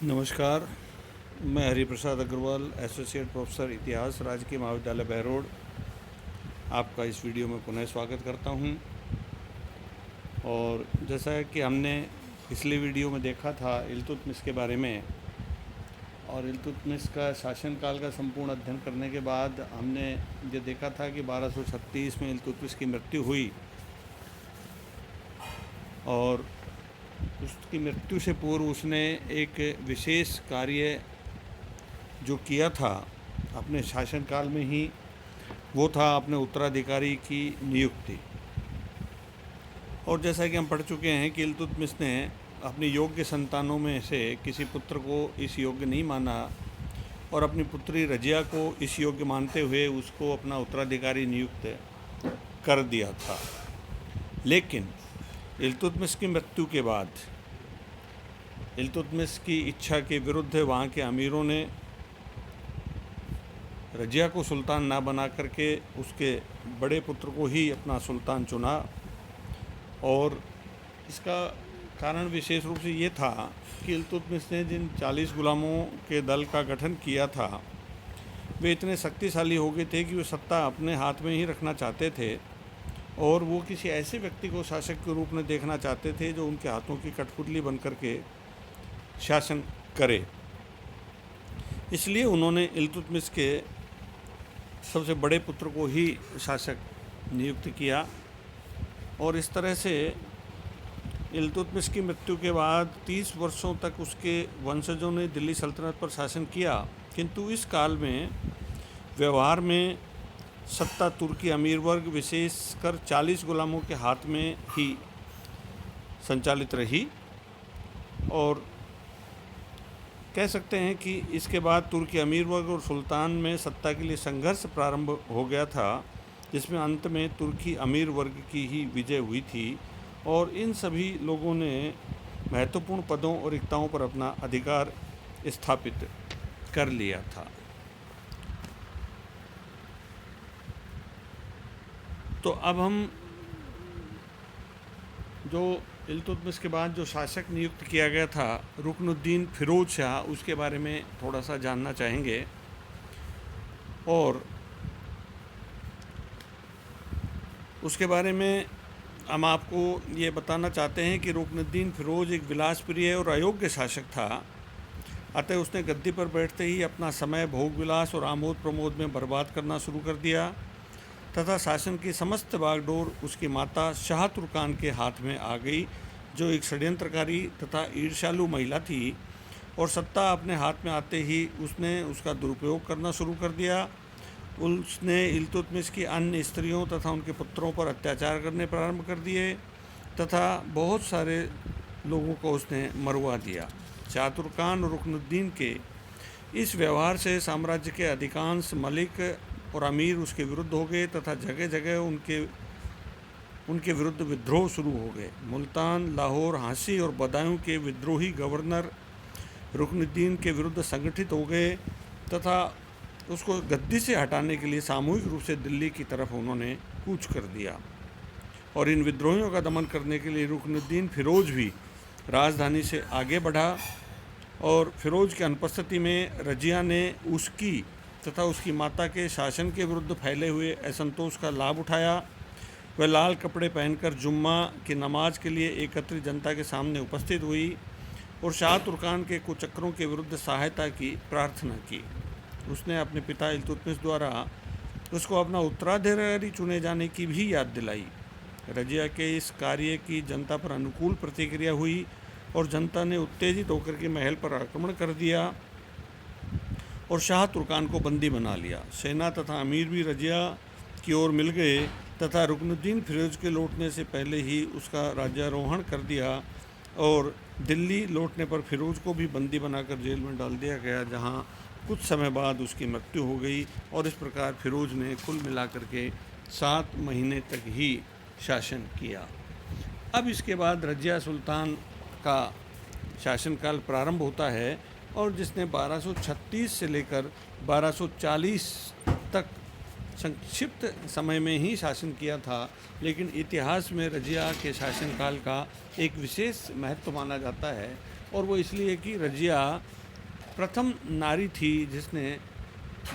नमस्कार। मैं Hariprasad Agarwal, associate professor इतिहास, राजकीय महाविद्यालय बहरोड, आपका इस वीडियो में पुनः स्वागत करता हूं। और जैसा कि हमने पिछले वीडियो में देखा था इल्तुतमिश के बारे में, और इल्तुतमिश का शासनकाल का संपूर्ण अध्ययन करने के बाद हमने ये देखा था कि 1236 में इल्तुतमिश की मृत्यु हुई, और उसकी मृत्यु से पूर्व उसने एक विशेष कार्य जो किया था अपने शासनकाल में ही, वो था अपने उत्तराधिकारी की नियुक्ति। और जैसा कि हम पढ़ चुके हैं कि इल्तुतमिश ने अपनी योग्य संतानों में से किसी पुत्र को इस योग्य नहीं माना, और अपनी पुत्री रजिया को इस योग्य मानते हुए उसको अपना उत्तराधिकारी नियुक्त कर दिया था। लेकिन इल्तुतमिश की मृत्यु के बाद इल्तुतमिश की इच्छा के विरुद्ध वहाँ के अमीरों ने रजिया को सुल्तान ना बना करके उसके बड़े पुत्र को ही अपना सुल्तान चुना। और इसका कारण विशेष रूप से ये था कि इल्तुतमिश ने जिन 40 गुलामों के दल का गठन किया था, वे इतने शक्तिशाली हो गए थे कि वो सत्ता अपने हाथ में ही रखना चाहते थे, और वो किसी ऐसे व्यक्ति को शासक के रूप में देखना चाहते थे जो उनके हाथों की कठपुतली बन करके शासन करे। इसलिए उन्होंने इल्तुतमिश के सबसे बड़े पुत्र को ही शासक नियुक्त किया। और इस तरह से इल्तुतमिश की मृत्यु के बाद 30 वर्षों तक उसके वंशजों ने दिल्ली सल्तनत पर शासन किया, किंतु इस काल में व्यवहार में सत्ता तुर्की अमीर वर्ग, विशेषकर 40 गुलामों के हाथ में ही संचालित रही। और कह सकते हैं कि इसके बाद तुर्की अमीर वर्ग और सुल्तान में सत्ता के लिए संघर्ष प्रारंभ हो गया था, जिसमें अंत में तुर्की अमीर वर्ग की ही विजय हुई थी, और इन सभी लोगों ने महत्वपूर्ण पदों और रिक्ताओं पर अपना अधिकार स्थापित कर लिया था। तो अब हम जो इल्तुतमिश के बाद जो शासक नियुक्त किया गया था रुकनुद्दीन फिरोज शाह, उसके बारे में थोड़ा सा जानना चाहेंगे। और उसके बारे में हम आपको ये बताना चाहते हैं कि रुकनुद्दीन फिरोज एक विलासप्रिय और अयोग्य शासक था। अतः उसने गद्दी पर बैठते ही अपना समय भोग विलास और आमोद प्रमोद में बर्बाद करना शुरू कर दिया, तथा शासन की समस्त बागडोर उसकी माता शाह तुर्कान के हाथ में आ गई, जो एक षड्यंत्रकारी तथा ईर्ष्यालु महिला थी। और सत्ता अपने हाथ में आते ही उसने उसका दुरुपयोग करना शुरू कर दिया। उसने इल्तुतमिश की अन्य स्त्रियों तथा उनके पुत्रों पर अत्याचार करने प्रारंभ कर दिए, तथा बहुत सारे लोगों को उसने मरवा दिया। शाह तुर्कान और रुकनुद्दीन के इस व्यवहार से साम्राज्य के अधिकांश मलिक और अमीर उसके विरुद्ध हो गए, तथा जगह जगह उनके विरुद्ध विद्रोह शुरू हो गए। मुल्तान, लाहौर, हांसी और बदायूं के विद्रोही गवर्नर रुकनुद्दीन के विरुद्ध संगठित हो गए, तथा उसको गद्दी से हटाने के लिए सामूहिक रूप से दिल्ली की तरफ उन्होंने कूच कर दिया। और इन विद्रोहियों का दमन करने के लिए रुकनुद्दीन फिरोज भी राजधानी से आगे बढ़ा, और फिरोज की अनुपस्थिति में रजिया ने उसकी तथा उसकी माता के शासन के विरुद्ध फैले हुए असंतोष का लाभ उठाया। वह लाल कपड़े पहनकर जुम्मा की नमाज के लिए एकत्रित जनता के सामने उपस्थित हुई और शाह तुर्कान के कुचक्रों के विरुद्ध सहायता की प्रार्थना की। उसने अपने पिता इल्तुतमिश द्वारा उसको अपना उत्तराधिकारी चुने जाने की भी याद दिलाई। रजिया के इस कार्य की जनता पर अनुकूल प्रतिक्रिया हुई, और जनता ने उत्तेजित होकर के महल पर आक्रमण कर दिया और शाह तुर्कान को बंदी बना लिया। सेना तथा अमीर भी रजिया की ओर मिल गए, तथा रुकनुद्दीन फिरोज के लौटने से पहले ही उसका राज्यारोहण कर दिया, और दिल्ली लौटने पर फिरोज को भी बंदी बनाकर जेल में डाल दिया गया, जहां कुछ समय बाद उसकी मृत्यु हो गई। और इस प्रकार फिरोज ने कुल मिलाकर के 7 महीने तक ही शासन किया। अब इसके बाद रजिया सुल्तान का शासनकाल प्रारंभ होता है, और जिसने 1236 से लेकर 1240 तक संक्षिप्त समय में ही शासन किया था, लेकिन इतिहास में रजिया के शासनकाल का एक विशेष महत्व माना जाता है, और वो इसलिए कि रज़िया प्रथम नारी थी जिसने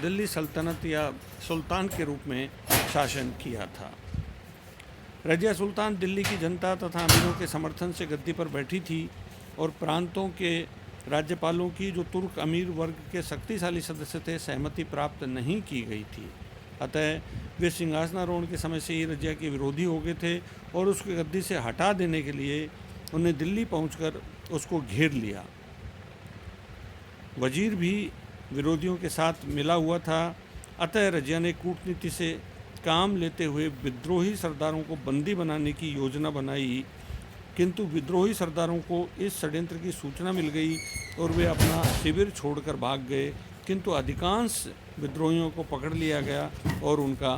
दिल्ली सल्तनत या सुल्तान के रूप में शासन किया था। रज़िया सुल्तान दिल्ली की जनता तथा अमीरों के समर्थन से गद्दी पर बैठी थी और प्रांतों के राज्यपालों की, जो तुर्क अमीर वर्ग के शक्तिशाली सदस्य थे, सहमति प्राप्त नहीं की गई थी। अतः वे सिंहासनारोहण के समय से ही रज़िया के विरोधी हो गए थे और उसके गद्दी से हटा देने के लिए उन्हें दिल्ली पहुंचकर उसको घेर लिया। वजीर भी विरोधियों के साथ मिला हुआ था। अतः रज़िया ने कूटनीति से काम लेते हुए विद्रोही सरदारों को बंदी बनाने की योजना बनाई, किंतु विद्रोही सरदारों को इस षड्यंत्र की सूचना मिल गई और वे अपना शिविर छोड़कर भाग गए, किंतु अधिकांश विद्रोहियों को पकड़ लिया गया और उनका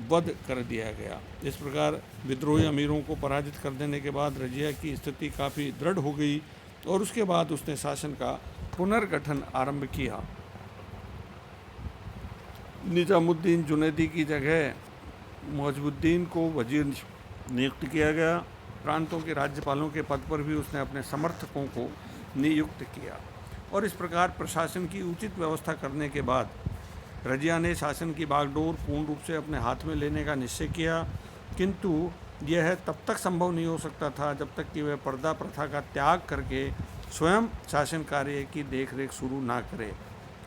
वध कर दिया गया। इस प्रकार विद्रोही अमीरों को पराजित कर देने के बाद रज़िया की स्थिति काफ़ी दृढ़ हो गई और उसके बाद उसने शासन का पुनर्गठन आरंभ किया। निजामुद्दीन जुनैदी की जगह मुअज़्ज़मुद्दीन को वजीर नियुक्त किया गया। प्रांतों के राज्यपालों के पद पर भी उसने अपने समर्थकों को नियुक्त किया और इस प्रकार प्रशासन की उचित व्यवस्था करने के बाद रज़िया ने शासन की बागडोर पूर्ण रूप से अपने हाथ में लेने का निश्चय किया, किंतु यह तब तक संभव नहीं हो सकता था जब तक कि वह पर्दा प्रथा का त्याग करके स्वयं शासन कार्य की देखरेख शुरू ना करे।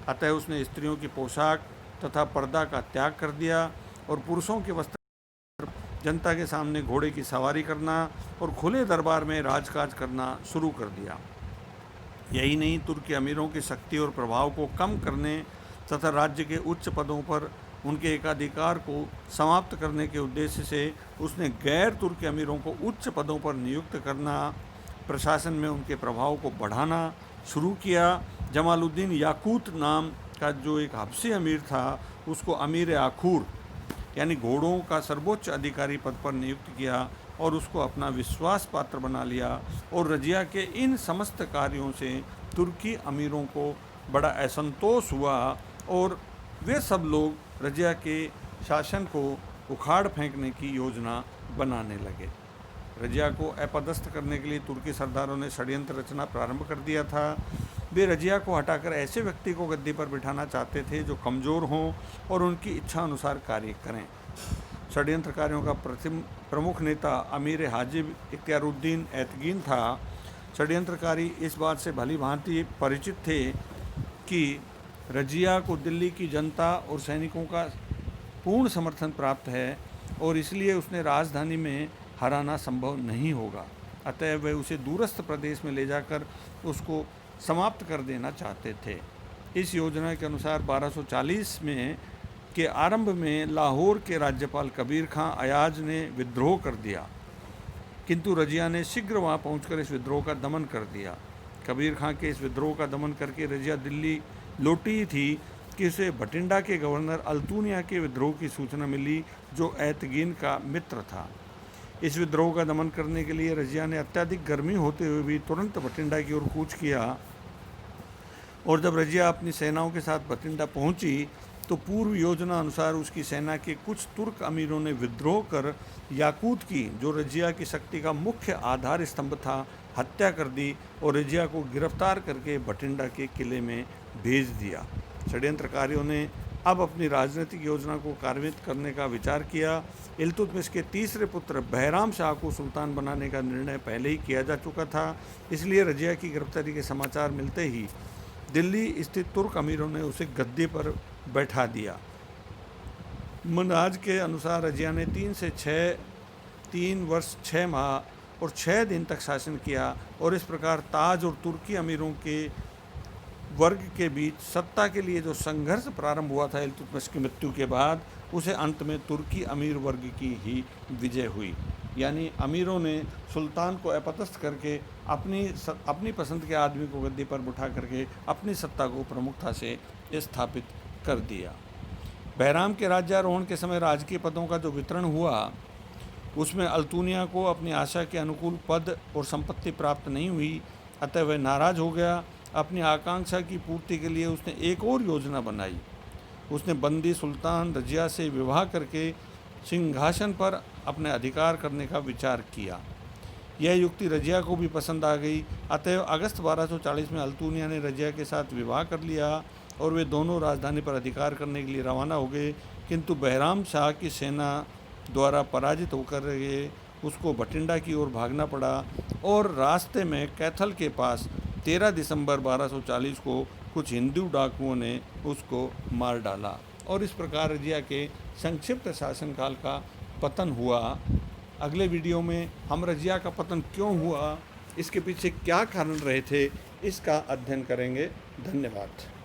अतः उसने स्त्रियों की पोशाक तथा पर्दा का त्याग कर दिया और पुरुषों के वस्त्र जनता के सामने घोड़े की सवारी करना और खुले दरबार में राजकाज करना शुरू कर दिया। यही नहीं, तुर्की अमीरों की शक्ति और प्रभाव को कम करने तथा राज्य के उच्च पदों पर उनके एकाधिकार को समाप्त करने के उद्देश्य से उसने गैर तुर्की अमीरों को उच्च पदों पर नियुक्त करना, प्रशासन में उनके प्रभाव को बढ़ाना शुरू किया। जमालुद्दीन याकूत नाम का जो एक हबशी अमीर था, उसको अमीर आखूर यानी घोड़ों का सर्वोच्च अधिकारी पद पर नियुक्त किया और उसको अपना विश्वास पात्र बना लिया। और रज़िया के इन समस्त कार्यों से तुर्की अमीरों को बड़ा असंतोष हुआ और वे सब लोग रज़िया के शासन को उखाड़ फेंकने की योजना बनाने लगे। रज़िया को अपदस्थ करने के लिए तुर्की सरदारों ने षड्यंत्र रचना प्रारंभ कर दिया था। वे रज़िया को हटाकर ऐसे व्यक्ति को गद्दी पर बिठाना चाहते थे जो कमज़ोर हों और उनकी इच्छा अनुसार कार्य करें। षड्यंत्रकारियों का प्रमुख नेता अमीर हाजिब इख्तियारुद्दीन ऐतगीन था। षड्यंत्रकारी इस बात से भली भांति परिचित थे कि रज़िया को दिल्ली की जनता और सैनिकों का पूर्ण समर्थन प्राप्त है और इसलिए उसने राजधानी में हराना संभव नहीं होगा। अतः वे उसे दूरस्थ प्रदेश में ले जाकर उसको समाप्त कर देना चाहते थे। इस योजना के अनुसार 1240 में के आरंभ में लाहौर के राज्यपाल कबीर खां अयाज ने विद्रोह कर दिया, किंतु रज़िया ने शीघ्र वहां पहुंचकर इस विद्रोह का दमन कर दिया। कबीर खां के इस विद्रोह का दमन करके रज़िया दिल्ली लौटी थी कि उसे भटिंडा के गवर्नर अल्तूनिया के विद्रोह की सूचना मिली, जो ऐतगीन का मित्र था। इस विद्रोह का दमन करने के लिए रज़िया ने अत्यधिक गर्मी होते हुए भी तुरंत भटिंडा की ओर कूच किया और जब रज़िया अपनी सेनाओं के साथ भटिंडा पहुंची तो पूर्व योजना अनुसार उसकी सेना के कुछ तुर्क अमीरों ने विद्रोह कर याकूत की, जो रज़िया की शक्ति का मुख्य आधार स्तंभ था, हत्या कर दी और रज़िया को गिरफ्तार करके भटिंडा के किले में भेज दिया। षड्यंत्रकारियों ने अब अपनी राजनीतिक योजना को कार्यान्वित करने का विचार किया। इल्तुतमिश के तीसरे पुत्र बहराम शाह को सुल्तान बनाने का निर्णय पहले ही किया जा चुका था, इसलिए रज़िया की गिरफ्तारी के समाचार मिलते ही दिल्ली स्थित तुर्क अमीरों ने उसे गद्दी पर बैठा दिया। मनाज के अनुसार रज़िया ने 3 वर्ष 6 माह और 6 दिन तक शासन किया और इस प्रकार ताज और तुर्की अमीरों के वर्ग के बीच सत्ता के लिए जो संघर्ष प्रारंभ हुआ था इल्तुतमिश की मृत्यु के बाद, उसे अंत में तुर्की अमीर वर्ग की ही विजय हुई। यानी अमीरों ने सुल्तान को अपदस्थ करके अपनी पसंद के आदमी को गद्दी पर बिठा करके अपनी सत्ता को प्रमुखता से स्थापित कर दिया। बहराम के राज्यारोहण के समय राजकीय पदों का जो वितरण हुआ, उसमें अल्तूनिया को अपनी आशा के अनुकूल पद और संपत्ति प्राप्त नहीं हुई, अतः वह नाराज हो गया। अपनी आकांक्षा की पूर्ति के लिए उसने एक और योजना बनाई। उसने बंदी सुल्तान रज़िया से विवाह करके सिंहासन पर अपने अधिकार करने का विचार किया। यह युक्ति रजिया को भी पसंद आ गई। अतएव अगस्त 1240 में अल्तूनिया ने रजिया के साथ विवाह कर लिया और वे दोनों राजधानी पर अधिकार करने के लिए रवाना हो गए। किंतु बहराम शाह की सेना द्वारा पराजित होकर गए उसको भटिंडा की ओर भागना पड़ा और रास्ते में कैथल के पास 13 दिसंबर 1240 को कुछ हिंदू डाकुओं ने उसको मार डाला। और इस प्रकार रजिया के संक्षिप्त शासनकाल का पतन हुआ। अगले वीडियो में हम रजिया का पतन क्यों हुआ, इसके पीछे क्या कारण रहे थे, इसका अध्ययन करेंगे। धन्यवाद।